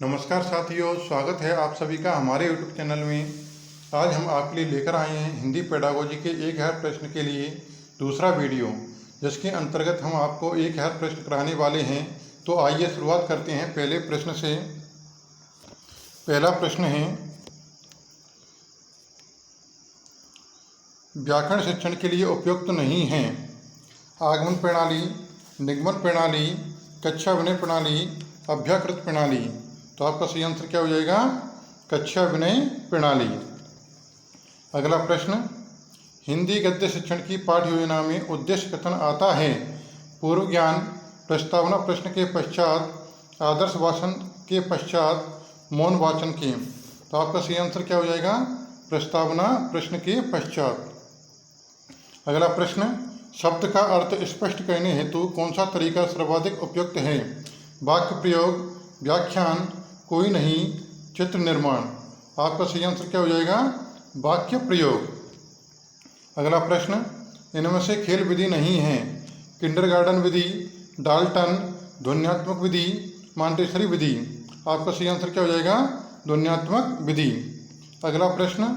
नमस्कार साथियों, स्वागत है आप सभी का हमारे YouTube चैनल में। आज हम आपके लिए लेकर आए हैं हिंदी पेडागोजी के 1000 प्रश्न के लिए दूसरा वीडियो, जिसके अंतर्गत हम आपको 1000 प्रश्न कराने वाले हैं। तो आइए शुरुआत करते हैं पहले प्रश्न से। पहला प्रश्न है, व्याकरण शिक्षण के लिए उपयुक्त नहीं है आगमन प्रणाली, निगमन प्रणाली, कक्षा विनय प्रणाली, अभ्याकृत प्रणाली। तो आपका सही आंसर क्या हो जाएगा? कक्षा विनय प्रणाली। अगला प्रश्न, हिंदी गद्य शिक्षण की पाठ्य योजना में उद्देश्य कथन आता है पूर्व ज्ञान, प्रस्तावना प्रश्न के पश्चात, आदर्श वाचन के पश्चात, मौन वाचन के। तो आपका सही आंसर क्या हो जाएगा? प्रस्तावना प्रश्न के पश्चात। अगला प्रश्न, शब्द का अर्थ स्पष्ट करने हेतु कौन सा तरीका सर्वाधिक उपयुक्त है? वाक्य प्रयोग, व्याख्यान, कोई नहीं, चित्र निर्माण। आपका सही आंसर क्या हो जाएगा? वाक्य प्रयोग। अगला प्रश्न, इनमें से खेल विधि नहीं है किंडरगार्टन विधि, डाल्टन, ध्वन्यात्मक विधि, मॉन्टेसरी विधि। आपका सही आंसर क्या हो जाएगा? ध्वन्यात्मक विधि। अगला प्रश्न,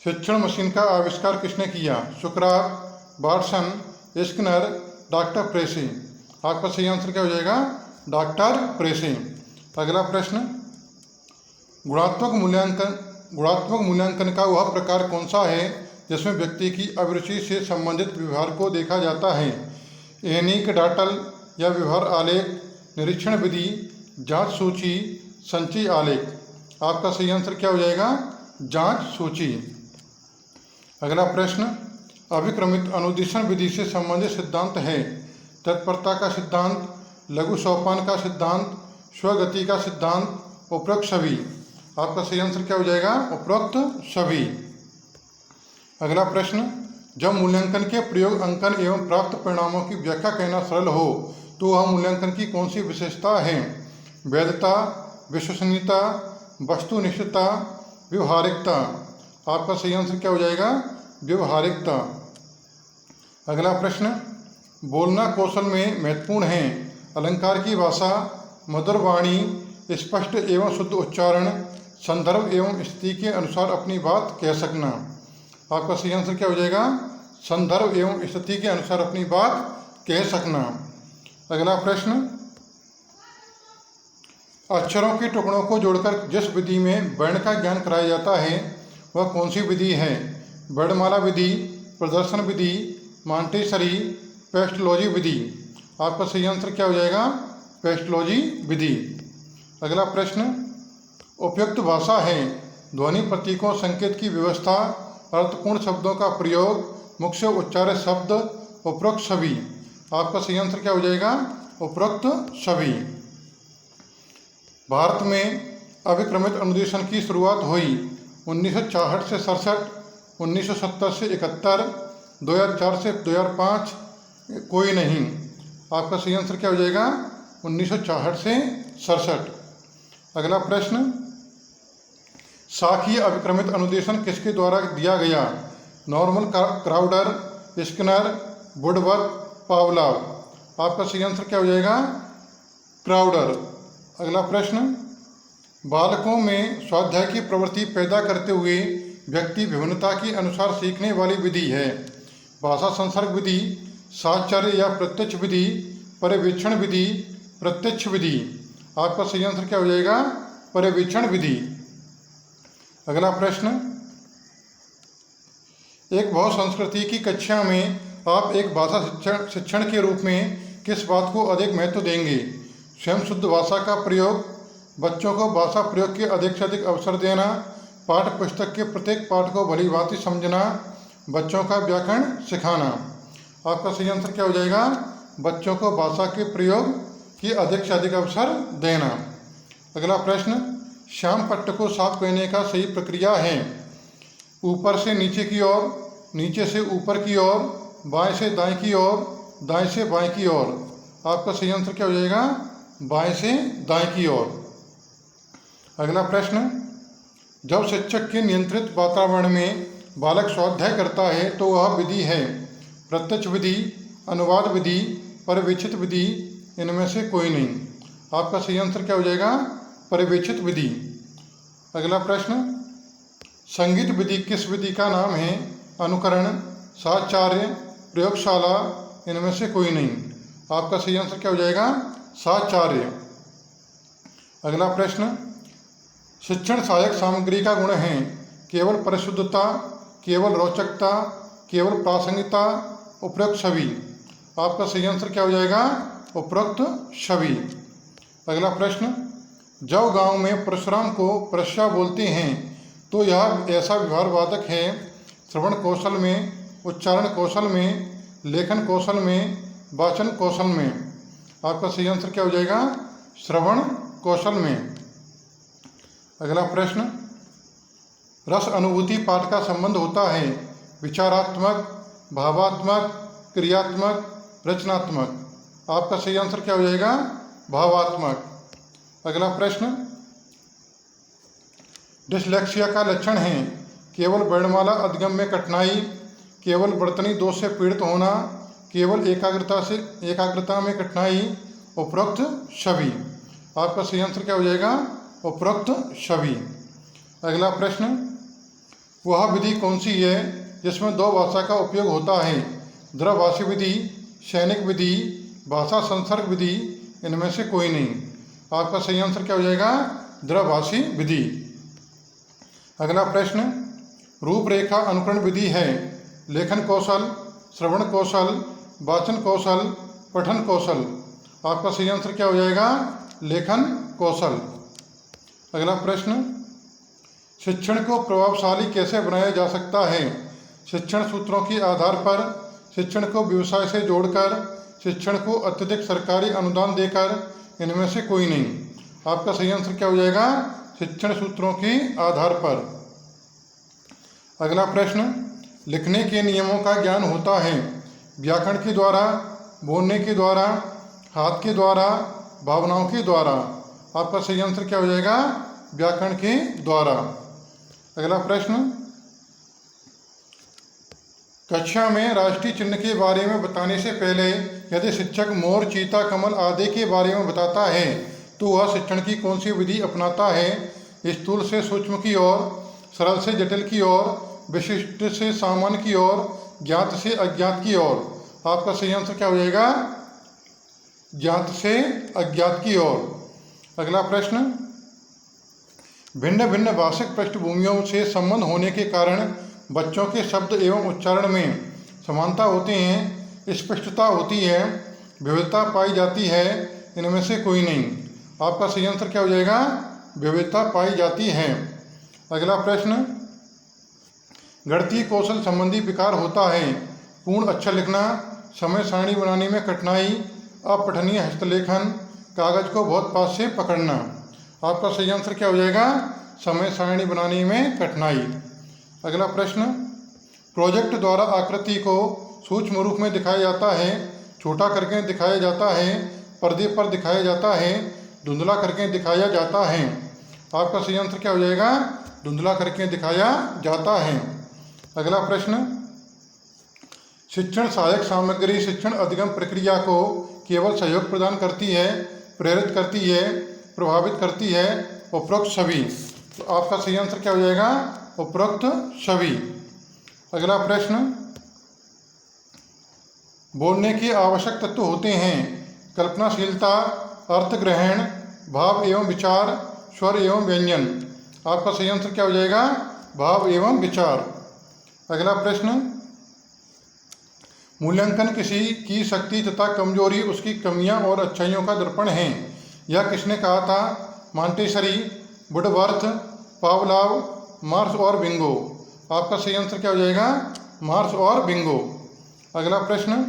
शिक्षण मशीन का आविष्कार किसने किया? सुकरात, वाटसन, स्किनर, डॉक्टर प्रेसी। आपका सही आंसर क्या हो जाएगा? डॉक्टर प्रेसी। अगला प्रश्न, गुणात्मक मूल्यांकन का वह प्रकार कौन सा है जिसमें व्यक्ति की अभिरुचि से संबंधित व्यवहार को देखा जाता है? एनीकडाटल या व्यवहार आलेख, निरीक्षण विधि, जांच सूची, संचयी आलेख। आपका सही आंसर क्या हो जाएगा? जांच सूची। अगला प्रश्न, अभिक्रमित अनुदिशन विधि से संबंधित सिद्धांत है तत्परता का सिद्धांत, लघु सोपान का सिद्धांत, स्वगति का सिद्धांत, उपरोक्त सभी। आपका सही आंसर क्या हो जाएगा? उपरोक्त सभी। अगला प्रश्न, जब मूल्यांकन के प्रयोग, अंकन एवं प्राप्त परिणामों की व्याख्या कहना सरल हो तो वह मूल्यांकन की कौन सी विशेषता है? वैधता, विश्वसनीयता, वस्तुनिष्ठता, व्यवहारिकता। आपका सही आंसर क्या हो जाएगा? व्यवहारिकता। अगला प्रश्न, बोलना कौशल में महत्वपूर्ण है अलंकार की भाषा, मधुर वाणी, स्पष्ट एवं शुद्ध उच्चारण, संदर्भ एवं स्थिति के अनुसार अपनी बात कह सकना। आपका सही आंसर क्या हो जाएगा? संदर्भ एवं स्थिति के अनुसार अपनी बात कह सकना। अगला प्रश्न, अक्षरों के टुकड़ों को जोड़कर जिस विधि में वर्ण का ज्ञान कराया जाता है वह कौन सी विधि है? वर्णमाला विधि, प्रदर्शन विधि, मॉन्टेसरी, पेस्टोलॉजी विधि। आपका सही आंसर क्या हो जाएगा? पेस्टोलॉजी विधि। अगला प्रश्न, उपयुक्त भाषा है ध्वनि प्रतीकों संकेत की व्यवस्था, अर्थपूर्ण शब्दों का प्रयोग, मुख्य उच्चारित शब्द, उपरोक्त सभी। आपका सही आंसर क्या हो जाएगा? उपरोक्त सभी। भारत में अभिक्रमित अनुदेशन की शुरुआत हुई 1964 से 67, 1970 से 71, 2004 से 2005, कोई नहीं। आपका सही आंसर क्या हो जाएगा? 1964 से 67। अगला प्रश्न, शाखीय अभिक्रमित अनुदेशन किसके द्वारा दिया गया? Norman, Crowder, Skinner, Woodworth, Pavlov. आपका सही आंसर क्या हो जाएगा? क्राउडर। अगला प्रश्न, बालकों में स्वाध्याय की प्रवृत्ति पैदा करते हुए व्यक्ति विभिन्नता के अनुसार सीखने वाली विधि है? भाषा संसर्ग विधि, साहचर्य या प्रत्यक्ष विधि, पर्यवेक्षण विधि, प्रत्यक्ष विधि। आपका सही आंसर क्या हो जाएगा? पर्यवेक्षण विधि। अगला प्रश्न, एक बहुसंस्कृति की कक्षा में आप एक भाषा शिक्षण के रूप में किस बात को अधिक महत्व देंगे? स्वयं शुद्ध भाषा का प्रयोग, बच्चों को भाषा प्रयोग के अधिक से अधिक अवसर देना, पाठ्य पुस्तक के प्रत्येक पाठ को भली भांति समझना, बच्चों का व्याकरण सिखाना। आपका सही आंसर क्या हो जाएगा? बच्चों को भाषा के प्रयोग की अधिक से अधिक अवसर देना। अगला प्रश्न, श्याम पट्ट को साफ करने का सही प्रक्रिया है? ऊपर से नीचे की ओर, नीचे से ऊपर की ओर, बाएं से दाएं की ओर, दाएं से बाएं की ओर। आपका सही आंसर क्या हो जाएगा? बाएं से दाएं की ओर। अगला प्रश्न, जब शिक्षक के नियंत्रित वातावरण में बालक स्वाध्याय करता है तो वह विधि है? प्रत्यक्ष विधि, अनुवाद विधि, पर्यवेक्षित विधि, इनमें से कोई नहीं। आपका सही आंसर क्या हो जाएगा? पर्यवेक्षित विधि। अगला प्रश्न, संगीत विधि किस विधि का नाम है? अनुकरण, साहचर्य, प्रयोगशाला, इनमें से कोई नहीं। आपका सही आंसर क्या हो जाएगा? साहचर्य। अगला प्रश्न, शिक्षण सहायक सामग्री का गुण है केवल परिशुद्धता, केवल रोचकता, केवल प्रासंगिकता, उपरोक्त छवि। आपका सही आंसर क्या हो जाएगा? उपरोक्त छवि। अगला प्रश्न, जब गांव में परशुराम को परशा बोलते हैं तो यह ऐसा व्यवहारवादक है श्रवण कौशल में, उच्चारण कौशल में, लेखन कौशल में, वाचन कौशल में। आपका सही आंसर क्या हो जाएगा? श्रवण कौशल में। अगला प्रश्न, रस अनुभूति पाठ का संबंध होता है विचारात्मक, भावात्मक, क्रियात्मक, रचनात्मक। आपका सही आंसर क्या हो जाएगा? भावात्मक। अगला प्रश्न, डिसलेक्सिया का लक्षण है केवल वर्णमाला अधिगम में कठिनाई, केवल वर्तनी दोष से पीड़ित होना, केवल एकाग्रता में कठिनाई, उपरोक्त छवि। आपका सही आंसर क्या हो जाएगा? उपरोक्त छवि। अगला प्रश्न, वह विधि कौन सी है जिसमें दो भाषा का उपयोग होता है? द्विभाषी विधि, सैनिक विधि, भाषा संसर्ग विधि, इनमें से कोई नहीं। आपका सही आंसर क्या हो जाएगा? द्विभाषी विधि। अगला प्रश्न, रूपरेखा अनुकरण विधि है लेखन कौशल, श्रवण कौशल, वाचन कौशल, पठन कौशल। आपका सही आंसर क्या हो जाएगा? लेखन कौशल। अगला प्रश्न, शिक्षण को प्रभावशाली कैसे बनाया जा सकता है? शिक्षण सूत्रों के आधार पर, शिक्षण को व्यवसाय से जोड़कर, शिक्षण को अत्यधिक सरकारी अनुदान देकर, इनमें से कोई नहीं। आपका सही आंसर क्या हो जाएगा? शिक्षण सूत्रों के आधार पर। अगला प्रश्न, लिखने के नियमों का ज्ञान होता है व्याकरण के द्वारा, बोलने के द्वारा, हाथ के द्वारा, भावनाओं के द्वारा। आपका सही आंसर क्या हो जाएगा? व्याकरण के द्वारा। अगला प्रश्न, कक्षा में राष्ट्रीय चिन्ह के बारे में बताने से पहले यदि शिक्षक मोर, चीता, कमल आदि के बारे में बताता है तो वह शिक्षण की कौन सी विधि अपनाता है? स्थूल से सूक्ष्म की ओर, सरल से जटिल की ओर, विशिष्ट से सामान्य की ओर, ज्ञात से अज्ञात की ओर। आपका सही आंसर क्या हो जाएगा? ज्ञात से अज्ञात की ओर। अगला प्रश्न, भिन्न भिन्न भाषिक पृष्ठभूमियों से संबंध होने के कारण बच्चों के शब्द एवं उच्चारण में समानता होती हैं, स्पष्टता होती है, विविधता पाई जाती है, इनमें से कोई नहीं। आपका सही आंसर क्या हो जाएगा? विविधता पाई जाती है। अगला प्रश्न, गणितीय कौशल संबंधी विकार होता है पूर्ण अक्षर लिखना, समय सारणी बनाने में कठिनाई, अपठनीय हस्तलेखन, कागज को बहुत पास से पकड़ना। आपका सही आंसर क्या हो जाएगा? समय सारणी बनाने में कठिनाई। अगला प्रश्न, प्रोजेक्ट द्वारा आकृति को सूक्ष्म रूप में दिखाया जाता है, छोटा करके दिखाया जाता है, पर्दे पर दिखाया जाता है, धुंधला करके दिखाया जाता है। आपका सही आंसर क्या हो जाएगा? धुंधला करके दिखाया जाता है। अगला प्रश्न, शिक्षण सहायक सामग्री शिक्षण अधिगम प्रक्रिया को केवल सहयोग प्रदान करती है, प्रेरित करती है, प्रभावित करती है, उपरोक्त छवि। तो आपका सही आंसर क्या हो जाएगा? उपरोक्त छवि। अगला प्रश्न, बोलने के आवश्यक तत्व होते हैं कल्पनाशीलता, अर्थग्रहण, भाव एवं विचार, स्वर एवं व्यंजन। आपका सही आंसर क्या हो जाएगा? भाव एवं विचार। अगला प्रश्न, मूल्यांकन किसी की शक्ति तथा कमजोरी, उसकी कमियां और अच्छाइयों का दर्पण है। यह किसने कहा था? मॉन्टेसरी, वुडवर्थ, पावलोव, मार्श और बिंगो। आपका सही आंसर क्या हो जाएगा? मार्श और बिंगो। अगला प्रश्न,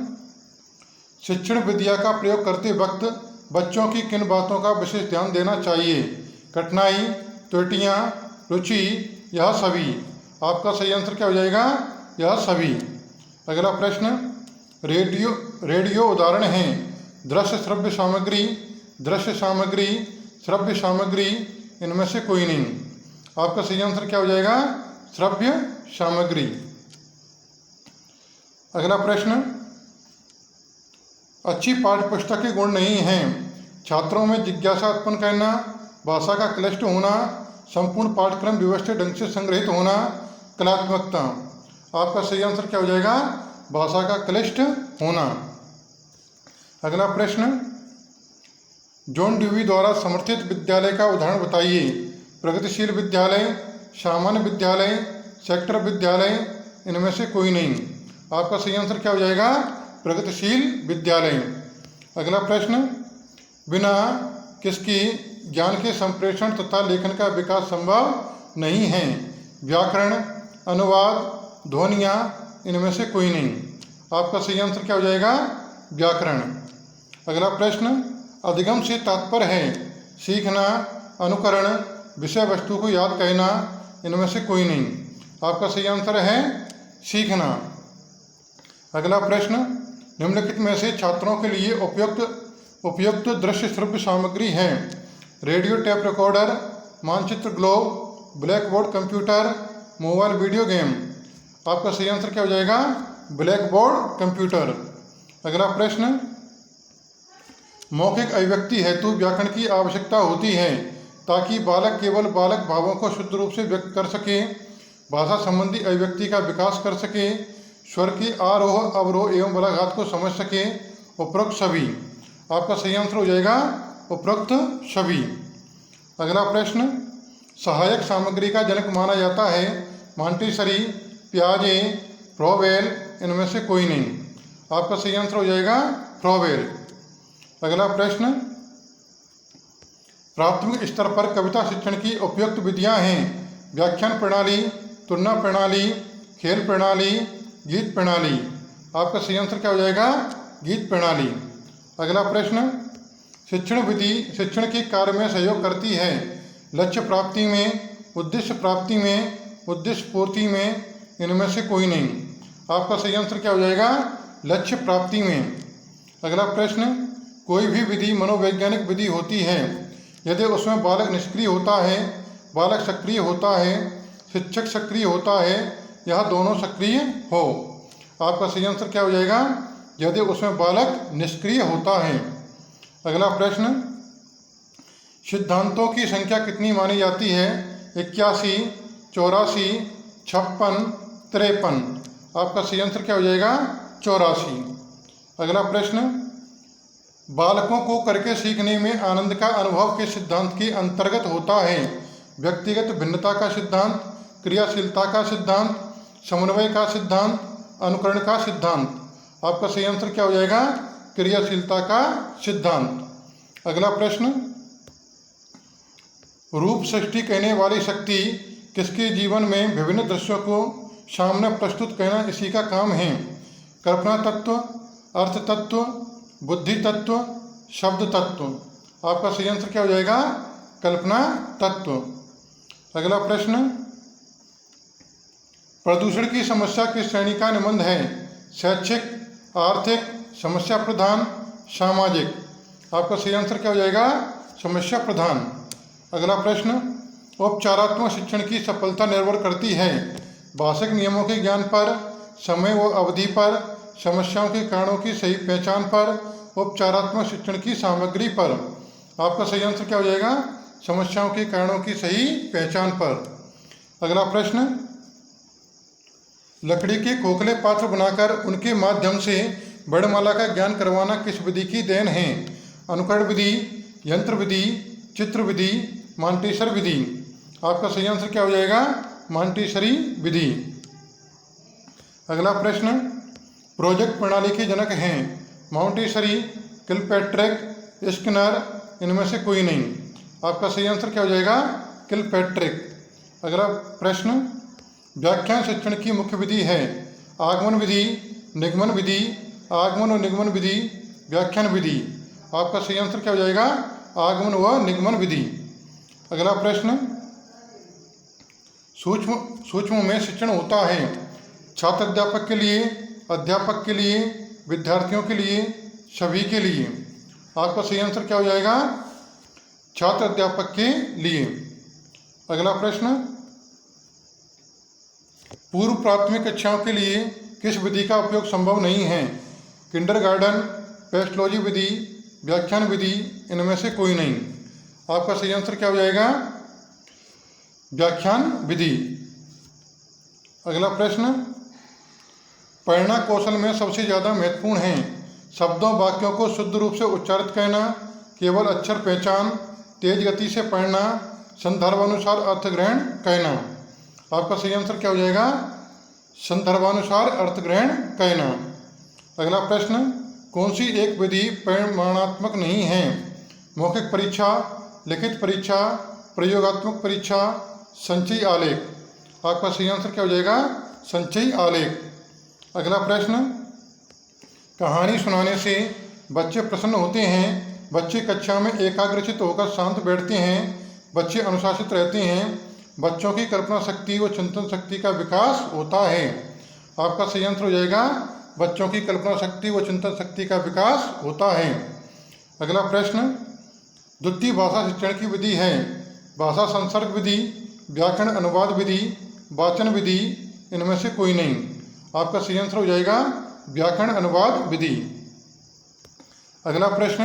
शिक्षण विद्या का प्रयोग करते वक्त बच्चों की किन बातों का विशेष ध्यान देना चाहिए? कठिनाई, त्रुटियां, रुचि, यह सभी। आपका सही आंसर क्या हो जाएगा? यह सभी। अगला प्रश्न, रेडियो उदाहरण हैं दृश्य श्रव्य सामग्री, दृश्य सामग्री, श्रव्य सामग्री, इनमें से कोई नहीं। आपका सही आंसर क्या हो जाएगा? श्रव्य सामग्री। अगला प्रश्न, अच्छी पाठ्य पुस्तक के गुण नहीं हैं छात्रों में जिज्ञासा उत्पन्न करना, भाषा का क्लिष्ट होना, संपूर्ण पाठ्यक्रम व्यवस्थित ढंग से संग्रहित होना, कलात्मकता। आपका सही आंसर क्या हो जाएगा? भाषा का क्लिष्ट होना। अगला प्रश्न, जॉन ड्यूवी द्वारा समर्थित विद्यालय का उदाहरण बताइए। प्रगतिशील विद्यालय, सामान्य विद्यालय, सेक्टर विद्यालय, इनमें से कोई नहीं। आपका सही आंसर क्या हो जाएगा? प्रगतिशील विद्यालय। अगला प्रश्न, बिना किसकी ज्ञान के संप्रेषण तथा लेखन का विकास संभव नहीं है। व्याकरण, अनुवाद, ध्वनियाँ, इनमें से कोई नहीं। आपका सही आंसर क्या हो जाएगा? व्याकरण। अगला प्रश्न, अधिगम से तात्पर्य है सीखना, अनुकरण, विषय वस्तु को याद करना, इनमें से कोई नहीं। आपका सही आंसर है सीखना। अगला प्रश्न, निम्नलिखित में से छात्रों के लिए उपयुक्त दृश्य श्रव्य सामग्री है। रेडियो टेप रिकॉर्डर, मानचित्र globe, black board computer, mobile video game. आपका सही आंसर क्या हो जाएगा? Black board computer. अगला प्रश्न, मौखिक अभिव्यक्ति हेतु व्याकरण की आवश्यकता होती है ताकि बालक केवल बालक भावों को शुद्ध रूप से व्यक्त कर सके, भाषा संबंधी अभिव्यक्ति का विकास कर सके, स्वर की आरोह अवरोह एवं बलाघात को समझ सके। उपरोक्त सभी। आपका सही आंसर हो जाएगा उपरोक्त सभी। अगला प्रश्न, सहायक सामग्री का जनक माना जाता है। मॉन्टेसरी, पियाजे, फ्रॉबेल, इनमें से कोई नहीं। आपका सही आंसर हो जाएगा फ्रॉबेल। अगला प्रश्न, प्राथमिक स्तर पर कविता शिक्षण की उपयुक्त विधियां हैं। व्याख्यान प्रणाली, तुलना प्रणाली, खेल प्रणाली, गीत प्रणाली। आपका सही आंसर क्या हो जाएगा? गीत प्रणाली। अगला प्रश्न, शिक्षण विधि शिक्षण के कार्य में सहयोग करती है। लक्ष्य प्राप्ति में, उद्देश्य प्राप्ति में, उद्देश्य पूर्ति में, इनमें से कोई नहीं। आपका सही आंसर क्या हो जाएगा? लक्ष्य प्राप्ति में। अगला प्रश्न, कोई भी विधि मनोवैज्ञानिक विधि होती है यदि उसमें बालक निष्क्रिय होता है, बालक सक्रिय होता है, शिक्षक सक्रिय होता है, यह दोनों सक्रिय हो। आपका सही आंसर क्या हो जाएगा? यदि उसमें बालक निष्क्रिय होता है। अगला प्रश्न, सिद्धांतों की संख्या कितनी मानी जाती है? 81, 84, 56, 53। आपका सही आंसर क्या हो जाएगा? 84। अगला प्रश्न, बालकों को करके सीखने में आनंद का अनुभव के सिद्धांत के अंतर्गत होता है। व्यक्तिगत भिन्नता का सिद्धांत, क्रियाशीलता का सिद्धांत, समन्वय का सिद्धांत, अनुकरण का सिद्धांत। आपका सही आंसर क्या हो जाएगा? क्रियाशीलता का सिद्धांत। अगला प्रश्न, रूप सृष्टि कहने वाली शक्ति किसके जीवन में विभिन्न दृश्यों को सामने प्रस्तुत करना इसी का काम है। कल्पना तत्व, अर्थ तत्व, बुद्धि तत्व, शब्द तत्व। आपका सही आंसर क्या हो जाएगा? कल्पना तत्व। अगला प्रश्न, प्रदूषण की समस्या किस श्रेणी का निबंध है? शैक्षिक, आर्थिक, समस्या प्रधान, सामाजिक। आपका सही आंसर क्या हो जाएगा? समस्या प्रधान। अगला प्रश्न, औपचारात्मक शिक्षण की सफलता निर्भर करती है भाषिक नियमों के ज्ञान पर, समय व अवधि पर, समस्याओं के कारणों की सही पहचान पर, उपचारात्मक शिक्षण की सामग्री पर। आपका सही आंसर क्या हो जाएगा? समस्याओं के कारणों की सही पहचान पर। अगला प्रश्न, लकड़ी के खोखले पात्र बनाकर उनके माध्यम से वर्णमाला का ज्ञान करवाना किस विधि की देन है? अनुकरण विधि, यंत्र विधि, चित्र विधि, मॉन्टेसरी विधि। आपका सही आंसर क्या हो जाएगा? मॉन्टेसरी विधि। अगला प्रश्न, प्रोजेक्ट प्रणाली के जनक हैं। मॉन्टेसरी, किलपैट्रिक, स्किनर, इनमें से कोई नहीं। आपका सही आंसर क्या हो जाएगा? किलपैट्रिक। अगला प्रश्न, व्याख्यान शिक्षण की मुख्य विधि है आगमन विधि, निगमन विधि, आगमन और निगमन विधि, व्याख्यान विधि। आपका सही आंसर क्या हो जाएगा? आगमन व निगमन विधि। अगला प्रश्न, सूक्ष्म में शिक्षण होता है छात्र अध्यापक के लिए, अध्यापक के लिए, विद्यार्थियों के लिए, सभी के लिए। आपका सही आंसर क्या हो जाएगा? छात्र अध्यापक के लिए। अगला प्रश्न, पूर्व प्राथमिक कक्षाओं के लिए किस विधि का उपयोग संभव नहीं है? किंडरगार्टन, पेस्टोलॉजी विधि, व्याख्यान विधि, इनमें से कोई नहीं। आपका सही आंसर क्या हो जाएगा? व्याख्यान विधि। अगला प्रश्न, पढ़ना कौशल में सबसे ज़्यादा महत्वपूर्ण है शब्दों वाक्यों को शुद्ध रूप से उच्चारित करना, केवल अक्षर पहचान, तेज गति से पढ़ना, संदर्भानुसार अर्थ ग्रहण कहना। आपका सही आंसर क्या हो जाएगा? संदर्भानुसार अर्थ ग्रहण कहना। अगला प्रश्न, कौन सी एक विधि परिमाणात्मक नहीं है? मौखिक परीक्षा, लिखित परीक्षा, प्रयोगात्मक परीक्षा, संचयी आलेख। आपका सही आंसर क्या हो जाएगा? संचयी आलेख। अगला प्रश्न, कहानी सुनाने से बच्चे प्रसन्न होते हैं, बच्चे कक्षा में एकाग्रचित होकर शांत बैठते हैं, बच्चे अनुशासित रहते हैं, बच्चों की कल्पना शक्ति व चिंतन शक्ति का विकास होता है। आपका सही आंसर हो जाएगा बच्चों की कल्पना शक्ति व चिंतन शक्ति का विकास होता है। अगला प्रश्न, द्वितीय भाषा शिक्षण की विधि है भाषा संसर्ग विधि, व्याकरण अनुवाद विधि, वाचन विधि, इनमें से कोई नहीं। आपका सही आंसर हो जाएगा व्याकरण अनुवाद विधि। अगला प्रश्न,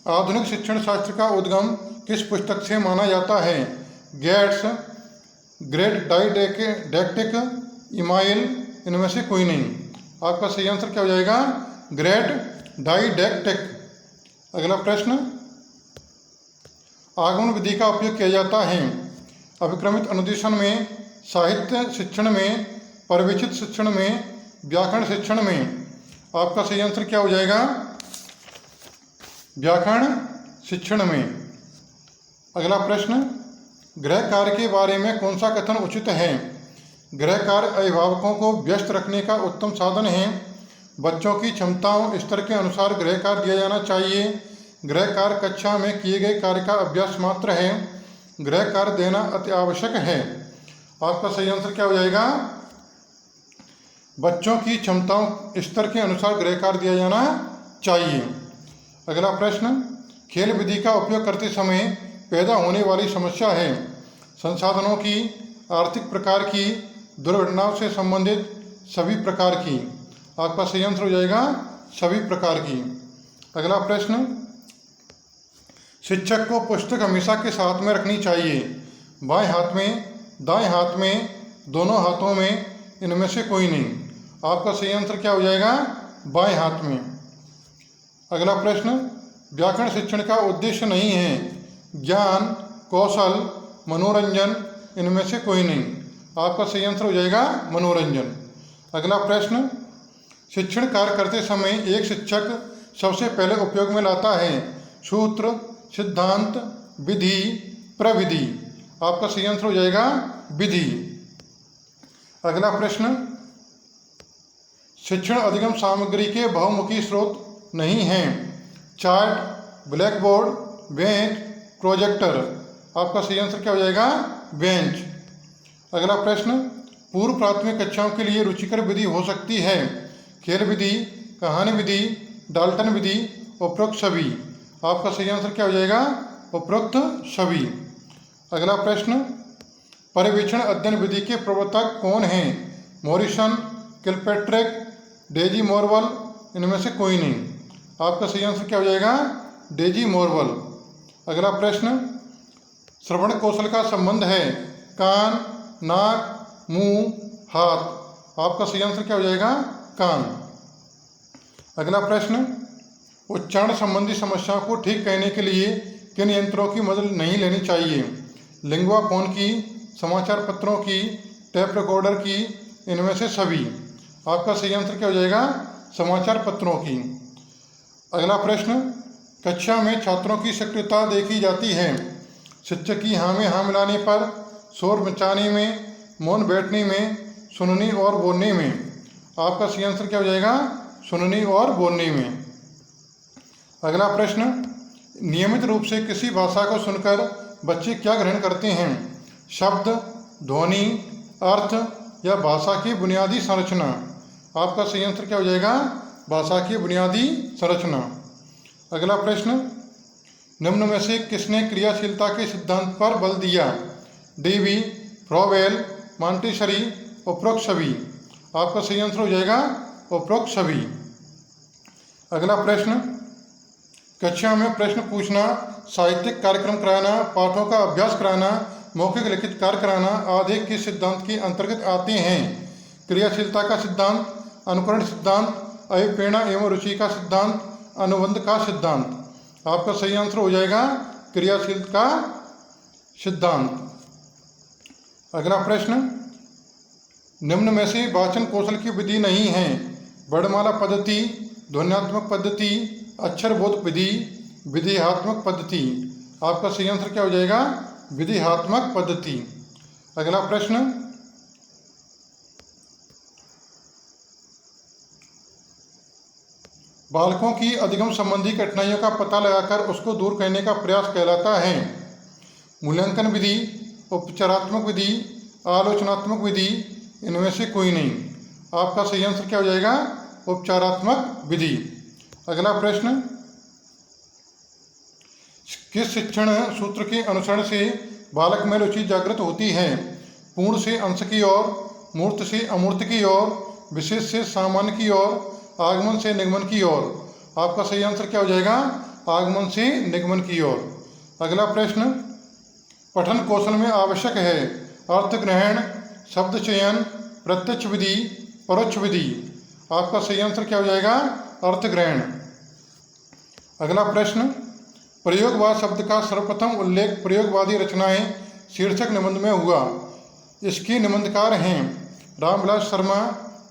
आधुनिक शिक्षण शास्त्र का उद्गम किस पुस्तक से माना जाता है? गेट्स, ग्रेट डाइडेक्टिक, इमाइल, इनमें से कोई नहीं। आपका सही आंसर क्या हो जाएगा? ग्रेट डाइडेक्टिक। अगला प्रश्न, आगमन विधि का उपयोग किया जाता है अभिक्रमित अनुदेशन में, साहित्य शिक्षण में, परिवेशित शिक्षण में, व्याकरण शिक्षण में। आपका सही आंसर क्या हो जाएगा? व्याकरण शिक्षण में। अगला प्रश्न, गृह कार्य के बारे में कौन सा कथन उचित है? गृह कार्य अभिभावकों को व्यस्त रखने का उत्तम साधन है, बच्चों की क्षमताओं स्तर के अनुसार गृह कार्य दिया जाना चाहिए, गृह कार्य कक्षा में किए गए कार्य का अभ्यास मात्र है, गृह कार्य देना अति आवश्यक है। आपका सही आंसर क्या हो जाएगा? बच्चों की क्षमताओं स्तर के अनुसार गृह कार्य दिया जाना चाहिए। अगला प्रश्न, खेल विधि का उपयोग करते समय पैदा होने वाली समस्या है संसाधनों की, आर्थिक प्रकार की, दुर्घटनाओं से संबंधित सभी प्रकार की। आपका सही आंसर हो जाएगा सभी प्रकार की। अगला प्रश्न, शिक्षक को पुस्तक हमेशा के साथ में रखनी चाहिए, बाएं हाथ में, दाएं हाथ में, दोनों हाथों में, इनमें से कोई नहीं। आपका सही आंसर क्या हो जाएगा? बाएं हाथ में। अगला प्रश्न, व्याकरण शिक्षण का उद्देश्य नहीं है ज्ञान, कौशल, मनोरंजन, इनमें से कोई नहीं। आपका सही आंसर हो जाएगा मनोरंजन। अगला प्रश्न, शिक्षण कार्य करते समय एक शिक्षक सबसे पहले उपयोग में लाता है सूत्र, सिद्धांत, विधि, प्रविधि। आपका सही आंसर हो जाएगा विधि। अगला प्रश्न, शिक्षण अधिगम सामग्री के बहुमुखी स्रोत नहीं हैं chart, black board, bench, projector. आपका सही आंसर क्या हो जाएगा? बेंच। अगला प्रश्न, पूर्व प्राथमिक कक्षाओं के लिए रुचिकर विधि हो सकती है खेल विधि, कहानी विधि, डाल्टन विधि, उपरोक्त सभी। आपका सही आंसर क्या हो जाएगा? उपरोक्त सभी। अगला प्रश्न, पर्यवेक्षण अध्ययन विधि के प्रवर्तक कौन हैं? मॉरिसन, किलपैट्रिक, डेजी मोरवल, इनमें से कोई नहीं। आपका सही आंसर क्या हो जाएगा? डेजी मोरवल। अगला प्रश्न, श्रवण कौशल का संबंध है कान, नाक, मुंह, हाथ। आपका सही आंसर क्या हो जाएगा? कान। अगला प्रश्न, उच्चारण संबंधी समस्याओं को ठीक करने के लिए किन यंत्रों की मदद नहीं लेनी चाहिए? लिंगुआ फोन की, समाचार पत्रों की, टेप रिकॉर्डर की, इनमें से सभी। आपका सही आंसर क्या हो जाएगा? समाचार पत्रों की। अगला प्रश्न, कक्षा में छात्रों की सक्रियता देखी जाती है शिक्षक की हाँ में हाँ मिलाने पर, शोर मचाने में, मौन बैठने में, सुनने और बोलने में। आपका सही आंसर क्या हो जाएगा? सुनने और बोलने में। अगला प्रश्न, नियमित रूप से किसी भाषा को सुनकर बच्चे क्या ग्रहण करते हैं? शब्द, ध्वनि, अर्थ या भाषा की बुनियादी संरचना। आपका सही आंसर क्या हो जाएगा? भाषा की बुनियादी संरचना। अगला प्रश्न, निम्न में से किसने क्रियाशीलता के सिद्धांत पर बल दिया? डेवी, फ्रॉवेल, मॉन्टेसरी, उपरोक्त सभी। आपका सही आंसर हो जाएगा उपरोक्त सभी। अगला प्रश्न, कक्षा में प्रश्न पूछना, साहित्यिक कार्यक्रम कराना, पाठों का अभ्यास कराना, मौखिक लिखित कार्य कराना आदि किस सिद्धांत के अंतर्गत आते हैं? क्रियाशीलता का सिद्धांत, अनुकरण सिद्धांत, अभिप्रेरणा एवं रुचि का सिद्धांत, अनुबंध का सिद्धांत। आपका सही आंसर हो जाएगा क्रियाशील का सिद्धांत। अगला प्रश्न, निम्न में से वाचन कौशल की विधि नहीं है? वर्णमाला पद्धति, ध्वन्यात्मक पद्धति, अक्षरबोध विधि, विधिहात्मक पद्धति। आपका सही आंसर क्या हो जाएगा? विधिहात्मक पद्धति। अगला प्रश्न, बालकों की अधिगम संबंधी कठिनाइयों का पता लगाकर उसको दूर करने का प्रयास कहलाता है? मूल्यांकन विधि, उपचारात्मक विधि, आलोचनात्मक विधि, इनमें से कोई नहीं। आपका सही आंसर क्या हो जाएगा? उपचारात्मक विधि। अगला प्रश्न, किस शिक्षण सूत्र के अनुसरण से बालक में रुचि जागृत होती है? पूर्ण से अंश की ओर, मूर्त से अमूर्त की ओर, विशेष से सामान्य की ओर, आगमन से निगमन की ओर। आपका सही आंसर क्या हो जाएगा? आगमन से निगमन की ओर। अगला प्रश्न, पठन कौशल में आवश्यक है अर्थ ग्रहण, शब्द चयन, प्रत्यक्ष विधि, परोक्ष विधि। आपका सही आंसर क्या हो जाएगा? अर्थ ग्रहण। अगला प्रश्न, प्रयोगवाद शब्द का सर्वप्रथम उल्लेख प्रयोगवादी रचनाएं शीर्षक निबंध में हुआ। इसके निबंधकार हैं रामविलास शर्मा,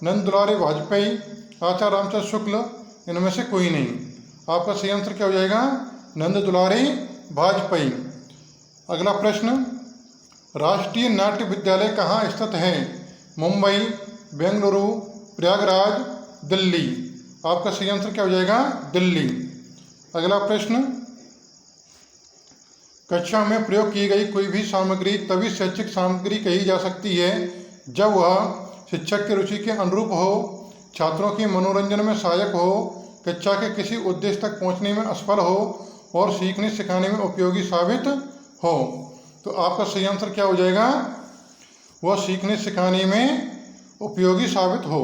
नंद दुलारी वाजपेयी, आचार्य रामचंद्र शुक्ल, इनमें से कोई नहीं। आपका सही आंसर क्या हो जाएगा? नंद दुलारी वाजपेयी। अगला प्रश्न, राष्ट्रीय नाट्य विद्यालय कहाँ स्थित है? मुंबई, बेंगलुरु, प्रयागराज, दिल्ली। आपका सही आंसर क्या हो जाएगा? दिल्ली। अगला प्रश्न, कक्षा में प्रयोग की गई कोई भी सामग्री तभी शैक्षिक सामग्री कही जा सकती है जब वह शिक्षक की रुचि के अनुरूप हो, छात्रों के मनोरंजन में सहायक हो, कक्षा के किसी उद्देश्य तक पहुंचने में असफल हो और सीखने सिखाने में उपयोगी साबित हो। तो आपका सही आंसर क्या हो जाएगा? वह सीखने सिखाने में उपयोगी साबित हो।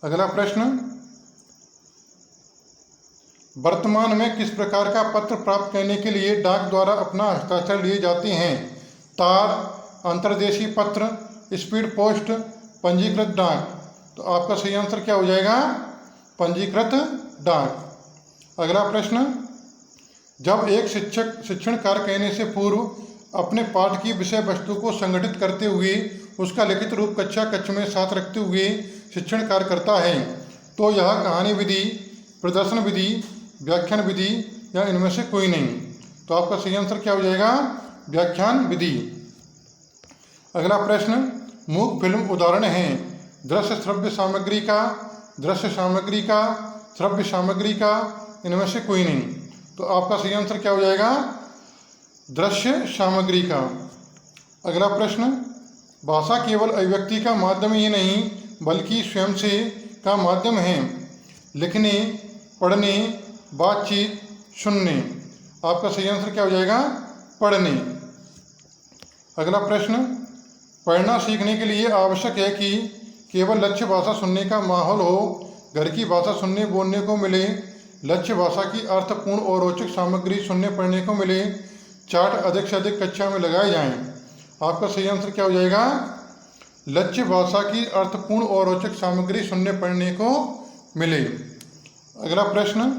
अगला प्रश्न, वर्तमान में किस प्रकार का पत्र प्राप्त करने के लिए डाक द्वारा अपना हस्ताक्षर लिए जाते हैं? तार, अंतर्देशीय पत्र, स्पीड पोस्ट, पंजीकृत डाक। तो आपका सही आंसर क्या हो जाएगा? पंजीकृत डाक। अगला प्रश्न, जब एक शिक्षक शिक्षण कार्य करने से पूर्व अपने पाठ की विषय वस्तु को संगठित करते हुए उसका लिखित रूप कक्षा कक्ष में साथ रखते हुए शिक्षण कार्य करता है तो यह कहानी विधि, प्रदर्शन विधि, व्याख्यान विधि या इनमें से कोई नहीं। तो आपका सही आंसर क्या हो जाएगा? व्याख्यान विधि। अगला प्रश्न, मूक फिल्म उदाहरण हैं दृश्य श्रव्य सामग्री का, दृश्य सामग्री का, श्रव्य सामग्री का, इनमें से कोई नहीं। तो आपका सही आंसर क्या हो जाएगा? दृश्य सामग्री का। अगला प्रश्न, भाषा केवल अभिव्यक्ति का माध्यम ही नहीं बल्कि स्वयं से का माध्यम है। लिखने, पढ़ने, बातचीत, सुनने। आपका सही आंसर क्या हो जाएगा? पढ़ने। अगला प्रश्न, पढ़ना सीखने के लिए आवश्यक है कि केवल लक्ष्य भाषा सुनने का माहौल हो, घर की भाषा सुनने बोलने को मिले, लक्ष्य भाषा की अर्थपूर्ण और रोचक सामग्री सुनने पढ़ने को मिले, चार्ट अधिक से अधिक कक्षा में लगाए जाएं। आपका सही आंसर क्या हो जाएगा? लक्ष्य भाषा की अर्थपूर्ण और रोचक सामग्री सुनने पढ़ने को मिले। अगला प्रश्न,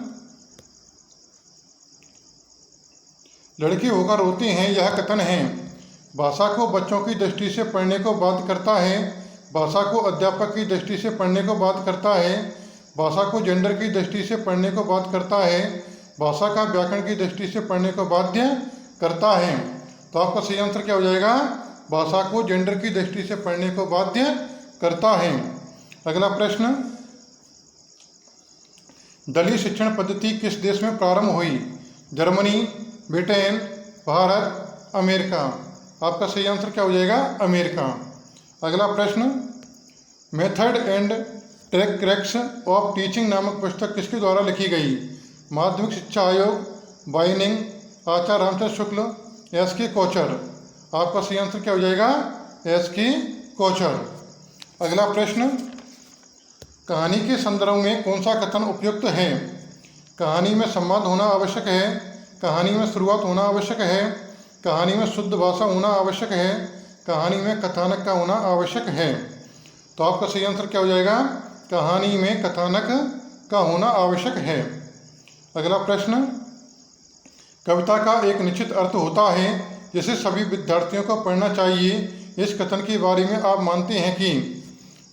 लड़के होकर रोते हैं यह कथन है भाषा को बच्चों की दृष्टि से पढ़ने को बाध्य करता है, भाषा को अध्यापक की दृष्टि से पढ़ने को बाध्य करता है, भाषा को जेंडर की दृष्टि से पढ़ने को बाध्य करता है, भाषा का व्याकरण की दृष्टि से पढ़ने को बाध्य करता है। तो आपका सही आंसर क्या हो जाएगा? भाषा को जेंडर की दृष्टि से पढ़ने को बाध्य करता है। अगला प्रश्न, दलीय शिक्षण पद्धति किस देश में प्रारंभ हुई? Germany, Britain, Bharat, America. आपका सही आंसर क्या हो जाएगा? अमेरिका। अगला प्रश्न, method and tricks of teaching नामक पुस्तक किसके द्वारा लिखी गई? माध्यमिक शिक्षा आयोग, बाइनिंग, आचार्य रामचंद्र शुक्ल, एस.के. कोचर। आपका सही आंसर क्या हो जाएगा? एस.के. कोचर। अगला प्रश्न, कहानी के संदर्भ में कौन सा कथन उपयुक्त है? कहानी में संवाद होना आवश्यक है, कहानी में शुरुआत होना आवश्यक है, कहानी में शुद्ध भाषा होना आवश्यक है, कहानी में कथानक का होना आवश्यक है। तो आपका सही आंसर क्या हो जाएगा? कहानी में कथानक का होना आवश्यक है। अगला प्रश्न, कविता का एक निश्चित अर्थ होता है जिसे सभी विद्यार्थियों को पढ़ना चाहिए। इस कथन के बारे में आप मानते हैं कि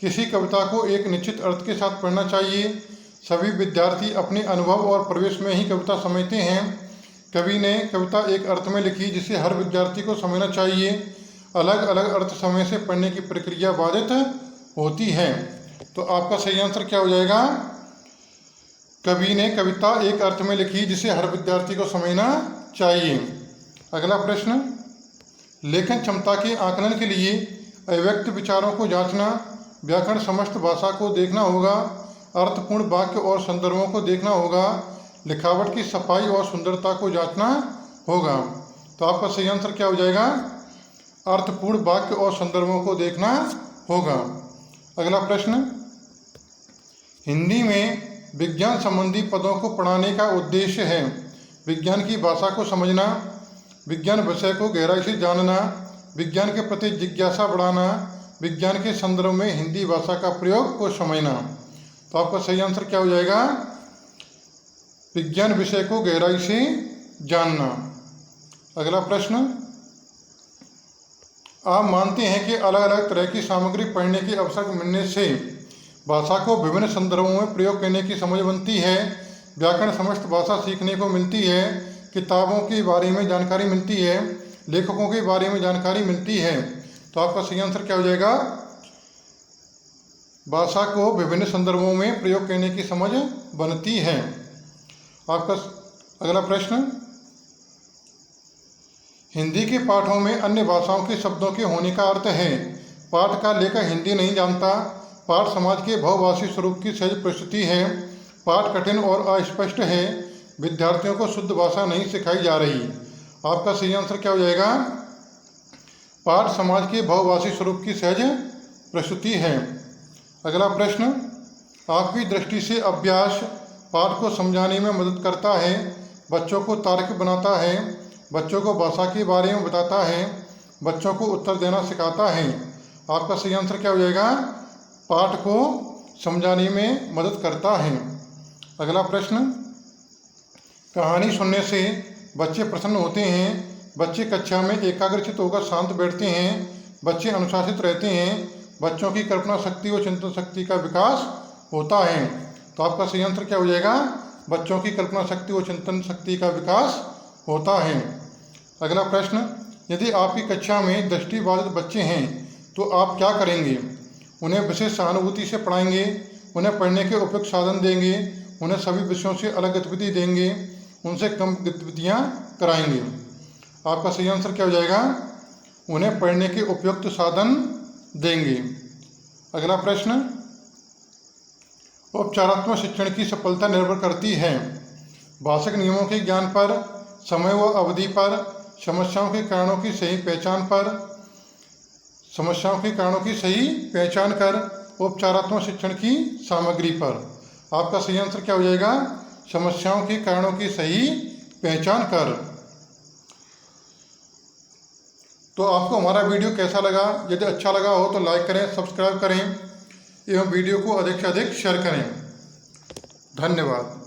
किसी कविता को एक निश्चित अर्थ के साथ पढ़ना चाहिए। सभी विद्यार्थी अपने अनुभव और प्रवेश में ही कविता समझते हैं। कवि ने कविता एक अर्थ में लिखी जिसे हर विद्यार्थी को समझना चाहिए। अलग अलग अर्थ समय से पढ़ने की प्रक्रिया बाधित होती है। तो आपका सही आंसर क्या हो जाएगा? कवि ने कविता एक अर्थ में लिखी जिसे हर विद्यार्थी को समझना चाहिए। अगला प्रश्न, लेखन क्षमता के आकलन के लिए अव्यक्त विचारों को जांचना, व्याकरण समस्त भाषा को देखना होगा, अर्थपूर्ण वाक्य और संदर्भों को देखना होगा, लिखावट की सफाई और सुंदरता को जांचना होगा। तो आपका सही आंसर क्या हो जाएगा? अर्थपूर्ण वाक्य और संदर्भों को देखना होगा। अगला प्रश्न, हिंदी में विज्ञान संबंधी पदों को पढ़ाने का उद्देश्य है विज्ञान की भाषा को समझना, विज्ञान विषय को गहराई से जानना, विज्ञान के प्रति जिज्ञासा बढ़ाना, विज्ञान के संदर्भ में हिंदी भाषा का प्रयोग को समझना। तो आपका सही आंसर क्या हो जाएगा? विज्ञान विषय को गहराई से जानना। अगला प्रश्न, आप मानते हैं कि अलग अलग तरह की सामग्री पढ़ने के अवसर मिलने से भाषा को विभिन्न संदर्भों में प्रयोग करने की समझ बनती है, व्याकरण समस्त भाषा सीखने को मिलती है, किताबों के बारे में जानकारी मिलती है, लेखकों के बारे में जानकारी मिलती है। तो आपका सही आंसर क्या हो जाएगा? भाषा को विभिन्न संदर्भों में प्रयोग करने की समझ बनती है। आपका अगला प्रश्न, हिंदी के पाठों में अन्य भाषाओं के शब्दों के होने का अर्थ है। पाठ का लेखक हिंदी नहीं जानता। पाठ समाज के बहुभाषी स्वरूप की सहज प्रस्तुति है। पाठ कठिन और अस्पष्ट है। विद्यार्थियों को शुद्ध भाषा नहीं सिखाई जा रही। आपका सही आंसर क्या हो जाएगा? पाठ समाज के बहुभाषी स्वरूप की सहज प्रस्तुति है। अगला प्रश्न, आपकी दृष्टि से अभ्यास पाठ को समझाने में मदद करता है, बच्चों को तार्किक बनाता है, बच्चों को भाषा के बारे में बताता है, बच्चों को उत्तर देना सिखाता है। आपका सही आंसर क्या हो जाएगा? पाठ को समझाने में मदद करता है। अगला प्रश्न, कहानी सुनने से बच्चे प्रसन्न होते हैं, बच्चे कक्षा में एकाग्रचित होकर शांत बैठते हैं, बच्चे अनुशासित रहते हैं, बच्चों की कल्पना शक्ति और चिंतन शक्ति का विकास होता है। तो आपका सही आंसर क्या हो जाएगा? बच्चों की कल्पना शक्ति और चिंतन शक्ति का विकास होता है। अगला प्रश्न, यदि आपकी कक्षा में दृष्टिबाधित बच्चे हैं तो आप क्या करेंगे? उन्हें विशेष सहानुभूति से पढ़ाएंगे, उन्हें पढ़ने के उपयुक्त साधन देंगे, उन्हें सभी विषयों से अलग गतिविधि देंगे, उनसे कम गतिविधियाँ कराएंगे। आपका सही आंसर क्या हो जाएगा? उन्हें पढ़ने के उपयुक्त साधन देंगे। अगला प्रश्न, उपचारात्मक शिक्षण की सफलता निर्भर करती है भाषिक नियमों के ज्ञान पर, समय व अवधि पर, समस्याओं के कारणों की सही पहचान पर, समस्याओं के कारणों की सही पहचान कर, उपचारात्मक शिक्षण की सामग्री पर। आपका सही आंसर क्या हो जाएगा? समस्याओं के कारणों की सही पहचान कर। तो आपको हमारा वीडियो कैसा लगा? यदि अच्छा लगा हो तो लाइक करें, सब्सक्राइब करें एवं वीडियो को अधिक से अधिक शेयर करें। धन्यवाद।